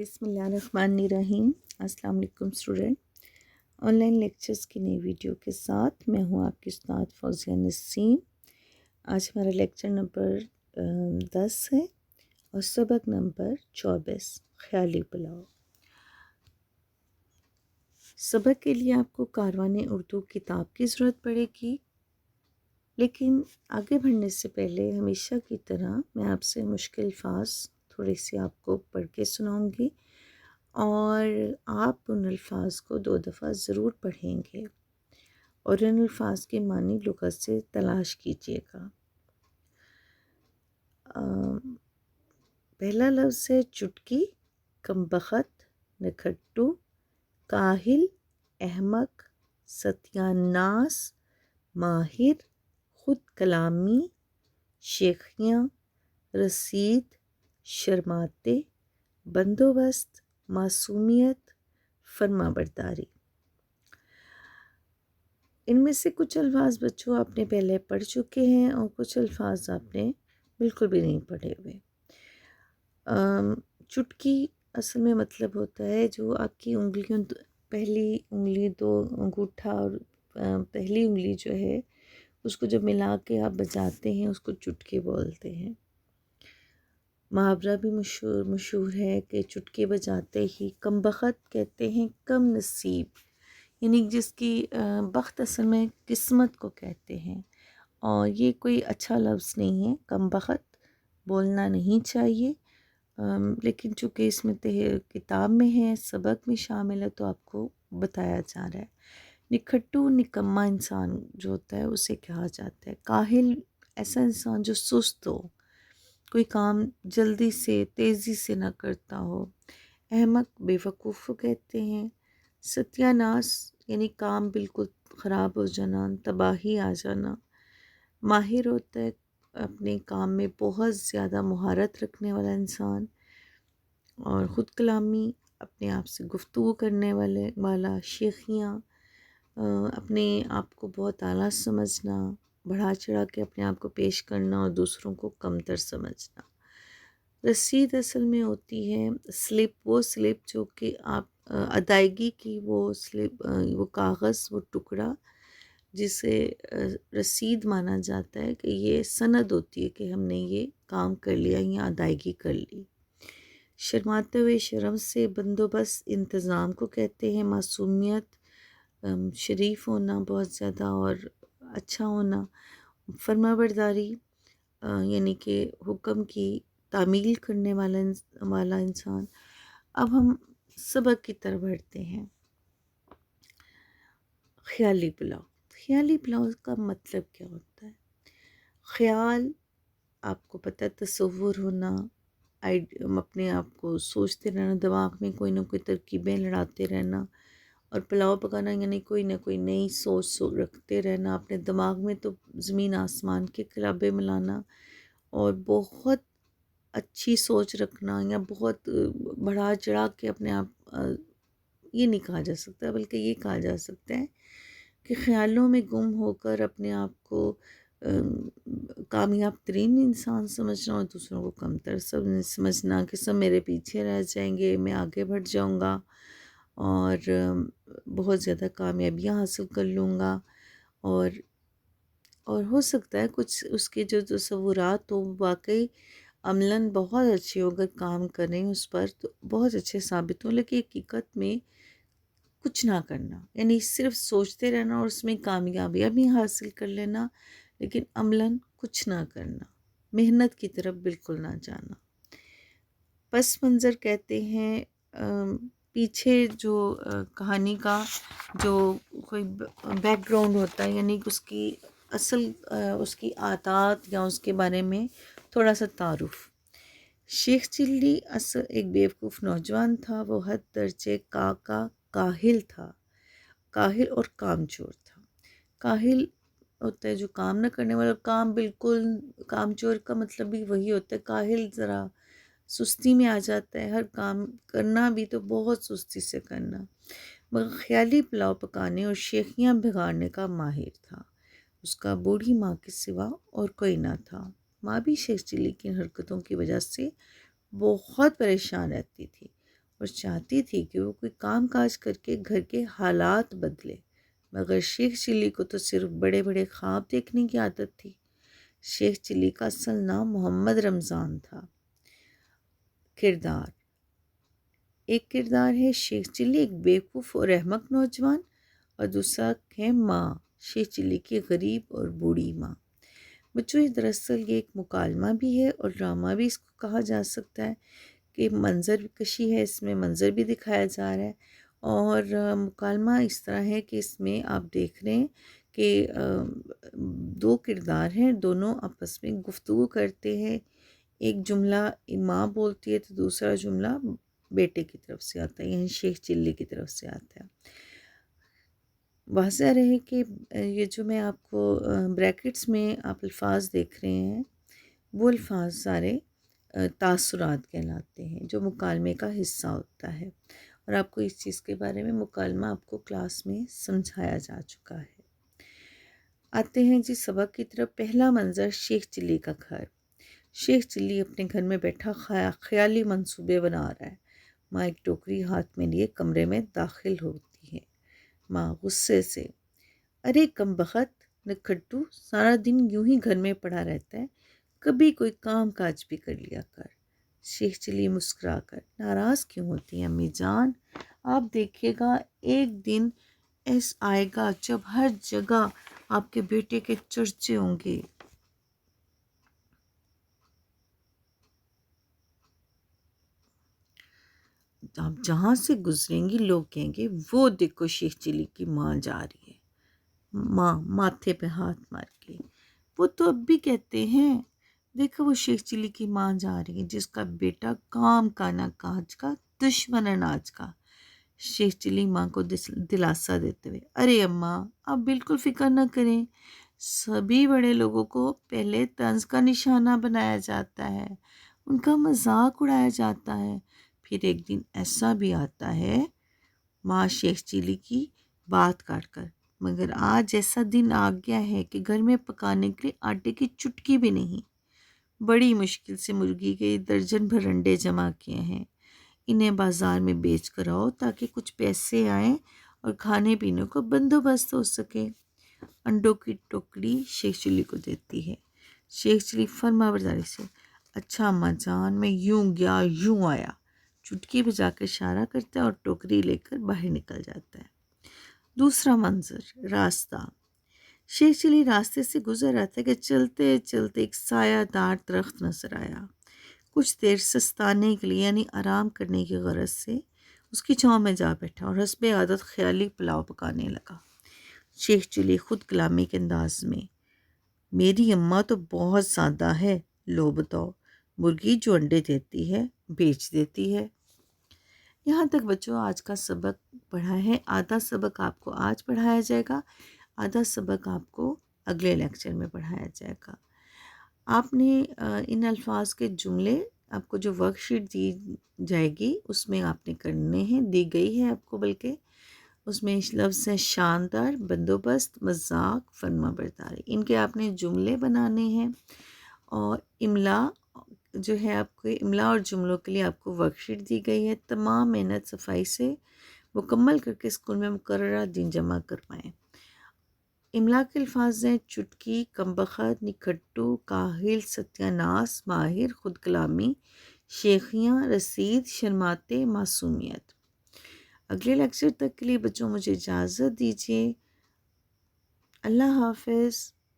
बिस्मिल्लाहिर्रहमानिर्रहीम। अस्सलाम वालेकुम स्टूडेंट। ऑनलाइन लेक्चर्स की नई वीडियो के साथ मैं हूँ आपकी उस्ताद फौजिया नसीम। आज हमारा लेक्चर नंबर 10 है और सबक नंबर 24 ख्याली पुलाव। सबक के लिए आपको कारवाने उर्दू किताब की ज़रूरत पड़ेगी, लेकिन आगे बढ़ने से पहले हमेशा की तरह मैं आपसे मुश्किल अल्फाज थोड़ी सी आपको पढ़ के सुनाऊँगी और आप उन अल्फाज को 2 दफ़ा ज़रूर पढ़ेंगे और इन अल्फाज के मानी लुग़त से तलाश कीजिएगा। पहला लफ्ज़ है चुटकी, कमबख्त, नखट्टू, काहिल, अहमक, सत्यानाश, माहिर, खुद कलामी, शेखियाँ, रसीद, शर्माते, बंदोबस्त, मासूमियत, फरमाबरदारी। इनमें से कुछ अल्फाज बच्चों आपने पहले पढ़ चुके हैं और कुछ अल्फाज आपने बिल्कुल भी नहीं पढ़े हुए। चुटकी असल में मतलब होता है जो आपकी उंगलियों, पहली उंगली, 2 अंगूठा और पहली उंगली जो है उसको जब मिला के आप बजाते हैं उसको चुटकी बोलते हैं। मुहावरा भी मशहूर है कि चुटकी बजाते ही कमबख्त कहते हैं कम नसीब, यानी जिसकी बख्त असल में किस्मत को कहते हैं और ये कोई अच्छा लफ्ज़ नहीं है। कमबख्त बोलना नहीं चाहिए, लेकिन चूँकि इसमें किताब में है, सबक में शामिल है, तो आपको बताया जा रहा है। निखट्टू निकम्मा इंसान जो होता है उसे कहा जाता है। काहिल ऐसा इंसान जो सुस्त हो, कोई काम जल्दी से तेज़ी से ना करता हो। अहमक बेवकूफ़ को कहते हैं। सत्यानाश यानी काम बिल्कुल ख़राब हो जाना, तबाही आ जाना। माहिर होता है अपने काम में बहुत ज़्यादा महारत रखने वाला इंसान। और ख़ुद कलामी अपने आप से गुफ्तगू करने वाला। शेखियाँ अपने आप को बहुत आला समझना, बढ़ा चढ़ा के अपने आप को पेश करना और दूसरों को कमतर समझना। रसीद असल में होती है स्लिप, वो स्लिप जो कि आप अदायगी की वो स्लिप, वो कागज़, वो टुकड़ा जिसे रसीद माना जाता है कि ये सनद होती है कि हमने ये काम कर लिया या अदायगी कर ली। शर्माते हुए शर्म से बंदोबस्त इंतज़ाम को कहते हैं। मासूमियत शरीफ होना बहुत ज़्यादा और अच्छा होना। फरमाबरदारी यानी कि हुक्म की तामील करने वाला इंसान। अब हम सबक की तरफ बढ़ते हैं। ख्याली पुलाव। ख्याली पुलाव का मतलब क्या होता है? ख्याल, आपको पता है, तसव्वुर होना, अपने आप को सोचते रहना, दिमाग में कोई ना कोई तरकीबें लड़ाते रहना। और पुलाव पकाना यानी कोई ना कोई नई सोच रखते रहना अपने दिमाग में, तो ज़मीन आसमान के क़िलाबे मिलाना और बहुत अच्छी सोच रखना या बहुत बढ़ा चढ़ा के अपने आप, ये नहीं कहा जा सकता, बल्कि ये कहा जा सकता है कि ख़्यालों में गुम होकर अपने आप को कामयाब तरीन इंसान समझना और दूसरों को कमतर समझना कि सब मेरे पीछे रह जाएंगे, मैं आगे बढ़ जाऊंगा और बहुत ज़्यादा कामयाबियाँ हासिल कर लूँगा। और हो सकता है कुछ उसके जो तसव्वुरात हो वाकई अमलन बहुत अच्छे हो, अगर काम करें उस पर तो बहुत अच्छे साबित हों, लेकिन हकीकत में कुछ ना करना, यानी सिर्फ सोचते रहना और उसमें कामयाबियाँ भी हासिल कर लेना, लेकिन अमलन कुछ ना करना, मेहनत की तरफ बिल्कुल ना जाना। पस मंज़र कहते हैं पीछे जो कहानी का जो कोई बैकग्राउंड होता है, यानी उसकी असल उसकी आदत या उसके बारे में थोड़ा सा तारुफ। शेख चिल्ली असल एक बेवकूफ़ नौजवान था। वो हद दर्जे काहिल था, काहिल और कामचोर था। काहिल होता है जो काम ना करने वाला, काम बिल्कुल, कामचोर का मतलब भी वही होता है। काहिल ज़रा सुस्ती में आ जाता है, हर काम करना भी तो बहुत सुस्ती से करना। मगर ख्याली पुलाव पकाने और शेखियाँ बिगाड़ने का माहिर था। उसका बूढ़ी माँ के सिवा और कोई ना था। माँ भी शेख चिल्ली की हरकतों की वजह से बहुत परेशान रहती थी اور چاہتی تھی کہ وہ کوئی کام کاج کر کے گھر کے حالات بدلے، مگر شیخ چلی کو تو صرف بڑے بڑے خواب دیکھنے کی عادت تھی۔ شیخ چلی کا اصل نام محمد رمضان تھا۔ کردار: ایک کردار ہے شیخ چلی ایک بیوقوف اور احمق نوجوان، اور دوسرا ہے ماں، شیخ چلی کی غریب اور بوڑھی ماں۔ بچوں، دراصل یہ ایک مکالمہ بھی ہے اور ڈرامہ بھی اس کو کہا جا سکتا ہے، کہ منظر کشی ہے، اس میں منظر بھی دکھایا جا رہا ہے، اور مکالمہ اس طرح ہے کہ اس میں آپ دیکھ رہے ہیں کہ دو کردار ہیں، دونوں آپس میں گفتگو کرتے ہیں، ایک جملہ ماں بولتی ہے تو دوسرا جملہ بیٹے کی طرف سے آتا ہے، یعنی شیخ چلی کی طرف سے آتا ہے۔ واضح رہے کہ یہ جو میں آپ کو بریکٹس میں آپ الفاظ دیکھ رہے ہیں، وہ الفاظ سارے تاثرات کہلاتے ہیں، جو مکالمے کا حصہ ہوتا ہے، اور آپ کو اس چیز کے بارے میں مکالمہ آپ کو کلاس میں سمجھایا جا چکا ہے۔ آتے ہیں جی سبق کی طرف۔ پہلا منظر شیخ چلی کا گھر۔ شیخ چلی اپنے گھر میں بیٹھا خیالی منصوبے بنا رہا ہے۔ ماں ایک ٹوکری ہاتھ میں لیے کمرے میں داخل ہوتی ہے۔ ماں غصے سے: ارے کم بخت، نکھٹو، سارا دن یوں ہی گھر میں پڑا رہتا ہے، کبھی کوئی کام کاج بھی کر لیا کر۔ شیخ چلی مسکرا کر: ناراض کیوں ہوتی ہیں امی جان؟ آپ دیکھیے گا ایک دن ایس آئے گا جب ہر جگہ آپ کے بیٹے کے چرچے ہوں گے۔ آپ جہاں سے گزریں گی لوگ کہیں گے وہ دیکھو شیخ چلی کی ماں جا رہی ہے۔ ماں ماتھے پہ ہاتھ مار کے: وہ تو اب بھی کہتے ہیں، دیکھو وہ شیخ چلی کی ماں جا رہی ہے جس کا بیٹا کام کا نہ کاج کا، دشمن اناج کا۔ شیخ چلی ماں کو دلاسا دیتے ہوئے: ارے اماں، آپ بالکل فکر نہ کریں، سبھی بڑے لوگوں کو پہلے طنز کا نشانہ بنایا جاتا ہے، ان کا مذاق اڑایا جاتا ہے، پھر ایک دن ایسا بھی آتا ہے۔ ماں شیخ چلی کی بات کاٹ کر: مگر آج ایسا دن آ گیا ہے کہ گھر میں پکانے کے لیے آٹے کی چٹکی بھی نہیں، بڑی مشکل سے مرغی کے درجن بھر انڈے جمع کیے ہیں، انہیں بازار میں بیچ کر آؤ تاکہ کچھ پیسے آئیں اور کھانے پینے کو بندوبست ہو سکے۔ انڈوں کی ٹوکری شیخ چلی کو دیتی ہے۔ شیخ چلی فرما برداری سے: اچھا اماں جان، میں یوں گیا یوں آیا، چٹکی بجا کر اشارہ کرتا ہے اور ٹوکری لے کر باہر نکل جاتا ہے۔ دوسرا منظر، راستہ۔ شیخ چلی راستے سے گزر رہا تھا کہ چلتے چلتے ایک سایہ دار درخت نظر آیا۔ کچھ دیر سستانے کے لیے یعنی آرام کرنے کی غرض سے اس کی چھاؤں میں جا بیٹھا اور حسب عادت خیالی پلاؤ پکانے لگا۔ شیخ چلی خود کلامی کے انداز میں: میری اماں تو بہت سادہ ہے، لو بتاؤ، مرغی جو انڈے دیتی ہے بیچ دیتی ہے۔ یہاں تک بچوں آج کا سبق پڑھا ہے۔ آدھا سبق آپ کو آج پڑھایا جائے گا، آدھا سبق آپ کو اگلے لیکچر میں پڑھایا جائے گا۔ آپ نے ان الفاظ کے جملے، آپ کو جو ورک شیٹ دی جائے گی اس میں آپ نے کرنے ہیں، دی گئی ہے آپ کو، بلکہ اس میں لفظ ہے شاندار، بندوبست، مذاق، فرما برداری، ان کے آپ نے جملے بنانے ہیں، اور املا جو ہے آپ کو املا اور جملوں کے لیے آپ کو ورک شیٹ دی گئی ہے۔ تمام محنت صفائی سے مکمل کر کے اسکول میں مقررہ دن جمع کروائیں۔ املا کے الفاظ ہیں چٹکی، کم بخت، نکھٹو، کاہل، ستیہ ناس، ماہر، خود کلامی، شیخیاں، رسید، شرماتے، معصومیت۔ اگلے لیکچر تک کے لیے بچوں مجھے اجازت دیجیے۔ اللہ حافظ۔